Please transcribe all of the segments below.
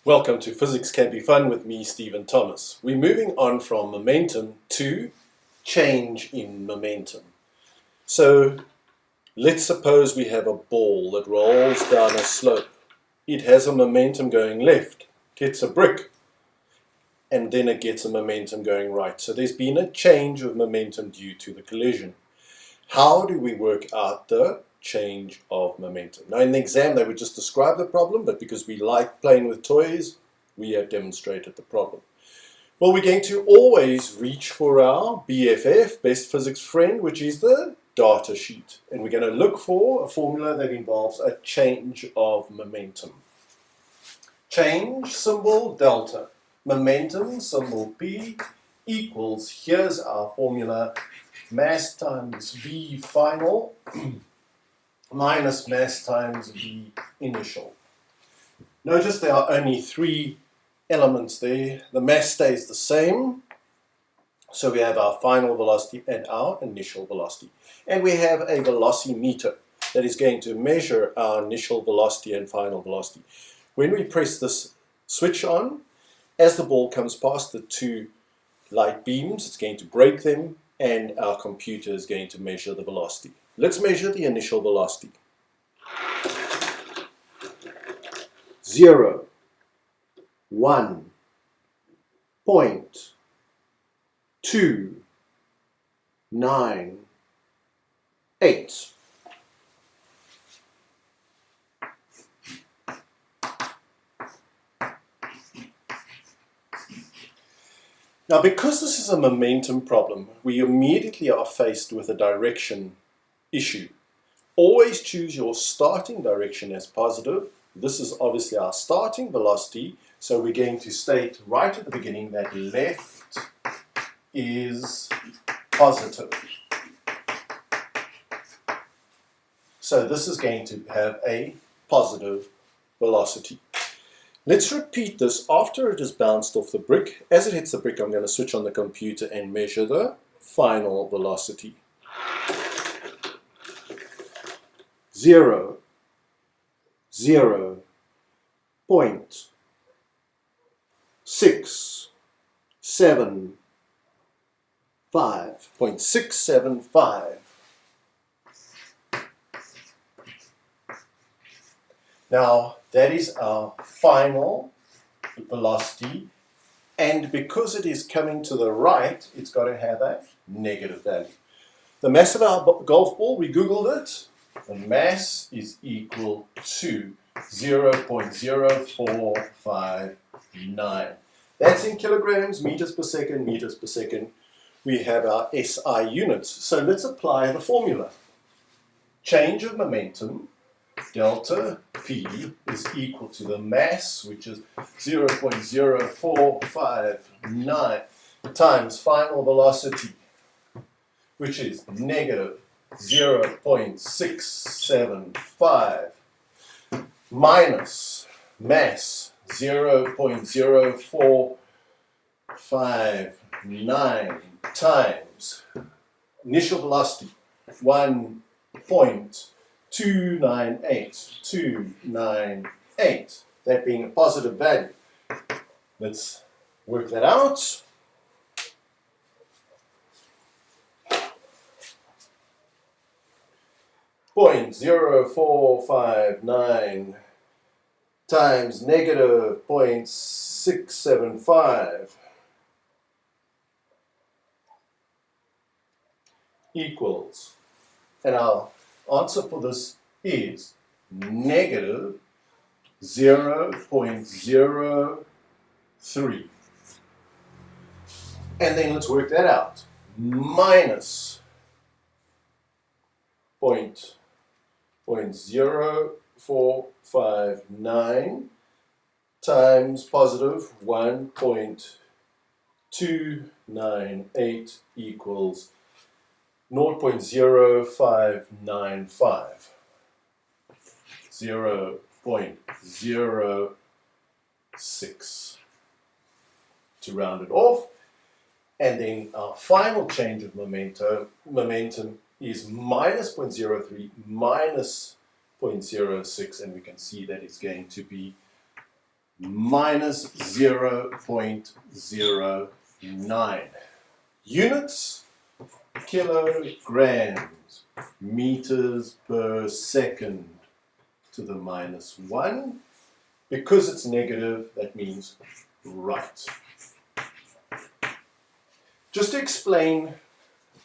Welcome to Physics Can Be Fun with me, Stephen Thomas. We're moving on from momentum to change in momentum. So let's suppose we have a ball that rolls down a slope. It has a momentum going left, hits a brick, and then it gets a momentum going right. So there's been a change of momentum due to the collision. How do we work out the change of momentum? Now in the exam they would just describe the problem, but because we like playing with toys, we have demonstrated the problem. Well, we're going to always reach for our BFF, best physics friend, which is the data sheet. And we're going to look for a formula that involves a change of momentum. Change, symbol delta. Momentum, symbol P, equals, here's our formula, mass times V final minus mass times V initial. Notice there are only three elements there. The mass stays the same, so we have our final velocity and our initial velocity. And we have a velocimeter that is going to measure our initial velocity and final velocity. When we press this switch on, as the ball comes past the two light beams, it's going to break them, and our computer is going to measure the velocity. Let's measure the initial velocity. 0, 1, 0.2, 9, 8. Now, because this is a momentum problem, we immediately are faced with a direction issue. Always choose your starting direction as positive. This is obviously our starting velocity, so we're going to state right at the beginning that left is positive. So this is going to have a positive velocity. Let's repeat this after it has bounced off the brick. As it hits the brick, I'm going to switch on the computer and measure the final velocity. 0, 0, 0.675, 0.675. Now, that is our final velocity, and because it is coming to the right, it's got to have a negative value. The mass of our golf ball, we Googled it. The mass is equal to 0.0459. That's in kilograms, meters per second, meters per second. We have our SI units. So let's apply the formula. Change of momentum, delta P, is equal to the mass, which is 0.0459, times final velocity, which is negative 0.675, minus mass 0.0459 times initial velocity 1.298298, that being a positive value. Let's work that out. Point 0.0459 times negative 0.675 equals, and our answer for this is negative 0.03. And then let's work that out. Minus 0.0459 times positive 1.298 equals 0.0595. 0.06 to round it off. And then our final change of momentum is minus 0.03 minus 0.06, and we can see that it's going to be minus 0.09. Units, kilograms, meters per second to the minus 1. Because it's negative, that means right. Just to explain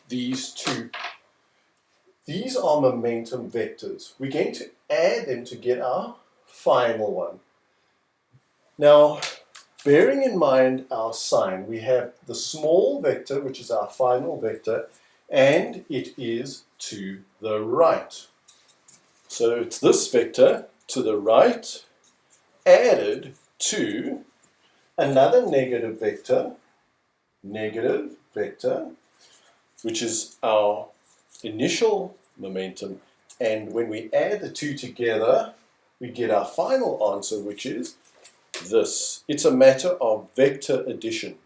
these two, these are momentum vectors. We're going to add them to get our final one. Now, bearing in mind our sign, we have the small vector, which is our final vector, and it is to the right. So it's this vector to the right added to another negative vector, which is our initial momentum. And when we add the two together, we get our final answer, which is this. It's a matter of vector addition.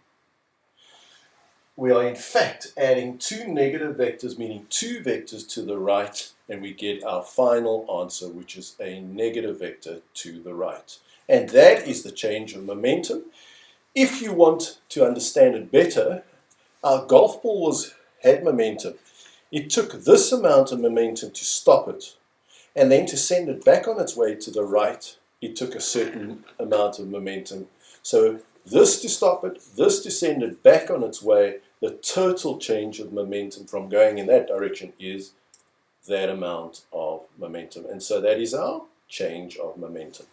We are in fact adding two negative vectors, meaning two vectors to the right, and we get our final answer, which is a negative vector to the right. And that is the change of momentum. If you want to understand it better, our golf ball had momentum. It took this amount of momentum to stop it, and then to send it back on its way to the right, it took a certain amount of momentum. So this to stop it, this to send it back on its way, the total change of momentum from going in that direction is that amount of momentum. And so that is our change of momentum.